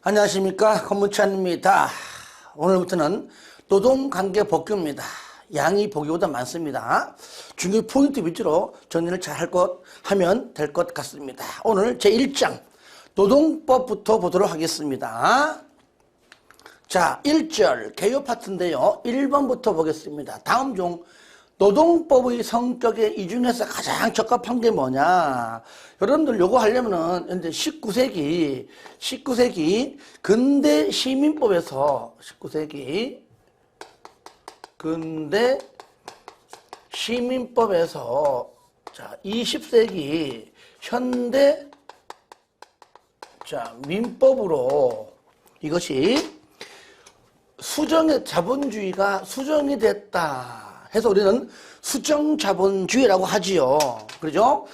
안녕하십니까, 건문찬입니다. 오늘부터는 노동관계법규입니다. 양이 보기보다 많습니다. 중요 포인트 위주로 정리를 잘 하면 될 것 같습니다. 오늘 제1장 노동법부터 보도록 하겠습니다. 자, 1절 개요 파트인데요. 1번부터 보겠습니다. 다음 중 노동법의 성격에 이 중에서 가장 적합한 게 뭐냐? 여러분들 요거 하려면은 현재 19세기 근대 시민법에서 19세기 근대 시민법에서 자, 20세기 현대 자, 민법으로 이것이 수정의 자본주의가 수정이 됐다 해서 우리는 수정자본주의라고 하지요. 그러죠?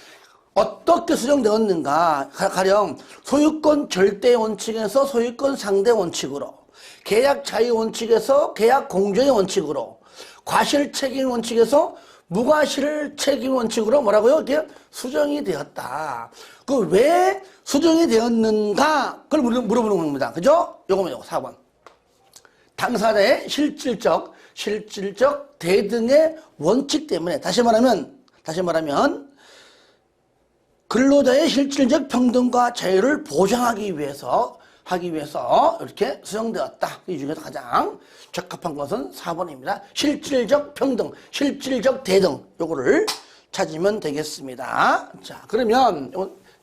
어떻게 수정되었는가? 가령 소유권 절대 원칙에서 소유권 상대 원칙으로, 계약 자유 원칙에서 계약 공정의 원칙으로, 과실 책임 원칙에서 무과실 책임 원칙으로 뭐라고요? 이게 수정이 되었다. 그 왜 수정이 되었는가? 그걸 물어보는 겁니다. 그죠? 요거면 4번. 당사자의 실질적 대등의 원칙 때문에 다시 말하면 근로자의 실질적 평등과 자유를 보장하기 위해서 이렇게 수정되었다. 이 중에서 가장 적합한 것은 4번입니다. 실질적 평등, 실질적 대등 요거를 찾으면 되겠습니다. 자, 그러면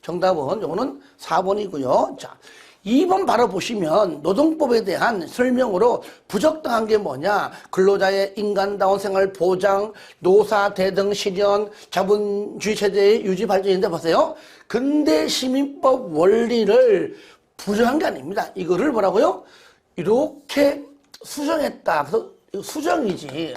정답은 요거는 4번이고요. 자, 2번 바로 보시면 노동법에 대한 설명으로 부적당한 게 뭐냐? 근로자의 인간다운 생활 보장, 노사 대등 실현, 자본주의 체제의 유지 발전인데 보세요. 근대 시민법 원리를 부정한 게 아닙니다. 이거를 뭐라고요? 이렇게 수정했다. 그래서 수정이지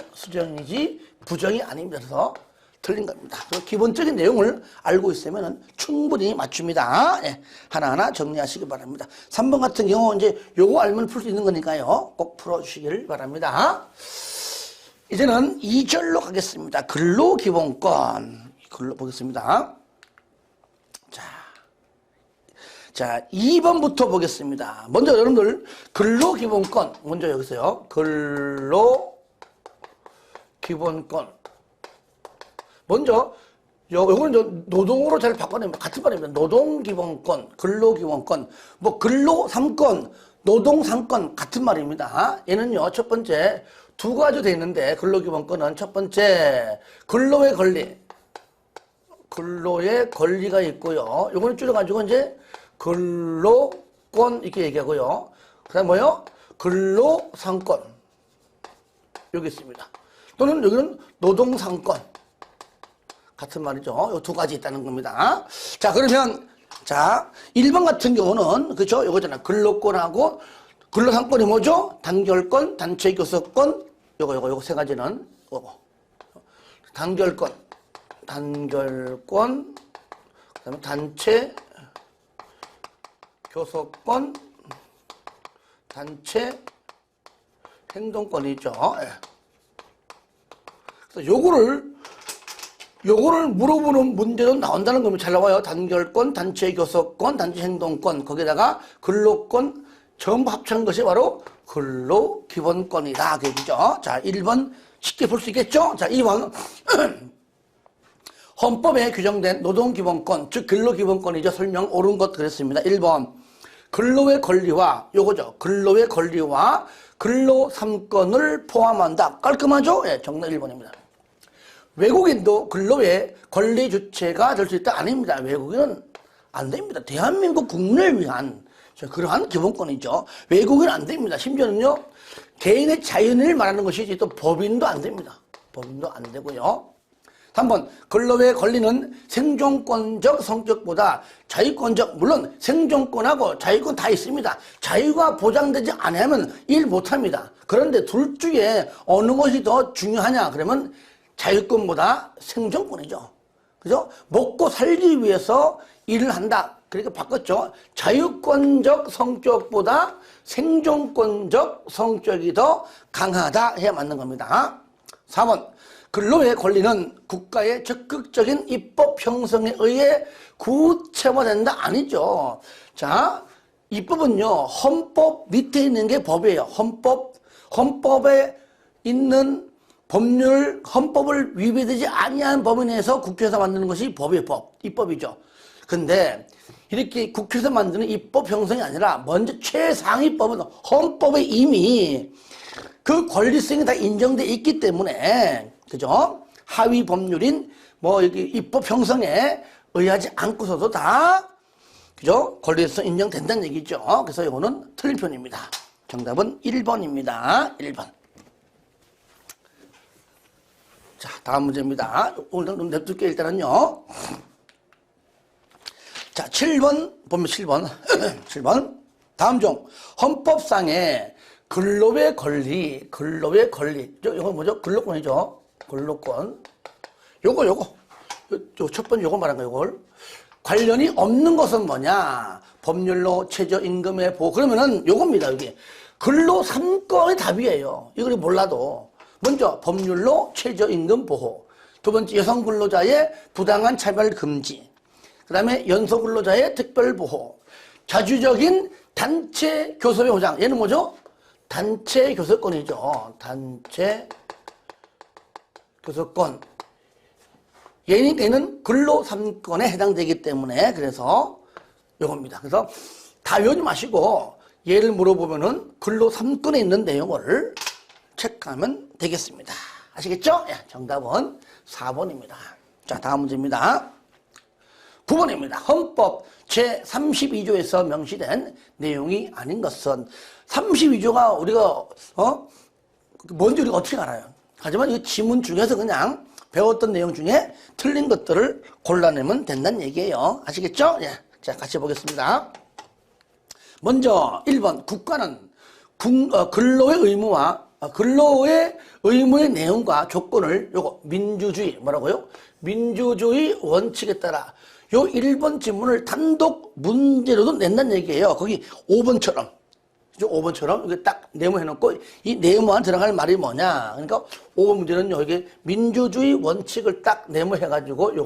부정이 아닙니다. 그래서 틀린 겁니다. 기본적인 내용을 알고 있으면 충분히 맞춥니다. 예, 하나하나 정리하시기 바랍니다. 3번 같은 경우 이제 요거 알면 풀 수 있는 거니까요. 꼭 풀어주시길 바랍니다. 이제는 2절로 가겠습니다. 근로기본권. 글로 보겠습니다. 자, 2번부터 보겠습니다. 먼저 여러분들 근로기본권. 먼저 여기서요. 근로기본권. 먼저 요거는 노동으로 잘 바꿔내면 같은 말입니다. 노동기본권, 근로기본권, 뭐 근로삼권, 노동삼권 같은 말입니다. 얘는요 첫 번째 두 가지 돼 있는데 근로기본권은 첫 번째 근로의 권리가 있고요. 요거는 줄여가지고 이제 근로권 이렇게 얘기하고요. 그다음 뭐요? 근로상권 여기 있습니다. 또는 여기는 노동상권. 같은 말이죠. 요 두 가지 있다는 겁니다. 자, 그러면, 1번 같은 경우는, 그죠? 요거잖아. 근로권하고, 근로상권이 뭐죠? 단결권, 단체교섭권, 요거 세 가지는, 요거. 단결권, 그 다음에 단체, 교섭권, 단체, 행동권이죠. 예. 그래서 요거를 물어보는 문제도 나온다는 겁니다. 잘 나와요. 단결권, 단체 교섭권, 단체 행동권, 거기다가 근로권 전부 합친 것이 바로 근로기본권이다. 그 얘기죠. 자, 1번 쉽게 볼 수 있겠죠? 자, 2번. 헌법에 규정된 노동기본권, 즉 근로기본권이죠. 설명 옳은 것 그랬습니다. 1번. 근로의 권리와 요거죠. 근로의 권리와 근로 3권을 포함한다. 깔끔하죠? 예, 정답 1번입니다. 외국인도 근로의 권리 주체가 될 수 있다? 아닙니다. 외국인은 안 됩니다. 대한민국 국민을 위한 그러한 기본권이죠. 외국인은 안 됩니다. 심지어는요, 개인의 자연을 말하는 것이지 또 법인도 안 됩니다. 법인도 안 되고요. 3번, 근로의 권리는 생존권적 성격보다 자유권적, 물론 생존권하고 자유권 다 있습니다. 자유가 보장되지 않으면 일 못합니다. 그런데 둘 중에 어느 것이 더 중요하냐? 그러면 자유권보다 생존권이죠. 그죠? 먹고 살기 위해서 일을 한다. 그러니까 바꿨죠. 자유권적 성격보다 생존권적 성격이 더 강하다 해야 맞는 겁니다. 4번. 근로의 권리는 국가의 적극적인 입법 형성에 의해 구체화된다? 아니죠. 자, 입법은요, 헌법 밑에 있는 게 법이에요. 헌법에 있는 법률, 헌법을 위배되지 아니한 범위 내에서 국회에서 만드는 것이 법이에요, 입법이죠. 근데 이렇게 국회에서 만드는 입법 형성이 아니라 먼저 최상위법은 헌법에 이미 그 권리성이 다 인정돼 있기 때문에, 그죠? 하위 법률인 여기 입법 형성에 의하지 않고서도 다, 그죠? 권리성 인정된다는 얘기죠. 그래서 이거는 틀린 편입니다. 정답은 1번입니다. 1번. 자, 다음 문제입니다. 오늘 냅둘게요, 일단은요. 자, 7번 보면 7번. 7번. 다음 중 헌법상의 근로의 권리. 이건 뭐죠? 근로권이죠. 근로권. 요거. 첫 번째 요거 말한 거, 요걸. 관련이 없는 것은 뭐냐? 법률로 최저임금의 보호. 그러면은 요겁니다, 여기. 근로 3건의 답이에요. 이걸 몰라도. 먼저, 법률로 최저임금 보호. 두 번째, 여성 근로자의 부당한 차별 금지. 그 다음에 연소 근로자의 특별 보호. 자주적인 단체 교섭의 보장. 얘는 뭐죠? 단체 교섭권이죠. 단체 교섭권. 얘는 근로 3건에 해당되기 때문에 그래서 요겁니다. 그래서 다 외우지 마시고 얘를 물어보면은 근로 3건에 있는 내용을 체크하면 되겠습니다. 아시겠죠? 예, 정답은 4번입니다. 자, 다음 문제입니다. 9번입니다. 헌법 제32조에서 명시된 내용이 아닌 것은 32조가 우리가 뭔지 우리가 어떻게 알아요? 하지만 이 지문 중에서 그냥 배웠던 내용 중에 틀린 것들을 골라내면 된다는 얘기예요. 아시겠죠? 예. 자, 같이 보겠습니다. 먼저 1번 국가는 근로의 의무의 내용과 조건을 요거 민주주의 뭐라고요? 민주주의 원칙에 따라 요 1번 지문을 단독 문제로도 낸다는 얘기예요. 거기 5번처럼. 5번처럼 이게 딱 네모해놓고 이 네모 안에 들어갈 말이 뭐냐. 그러니까 5번 문제는 여기 민주주의 원칙을 딱 네모해가지고 요거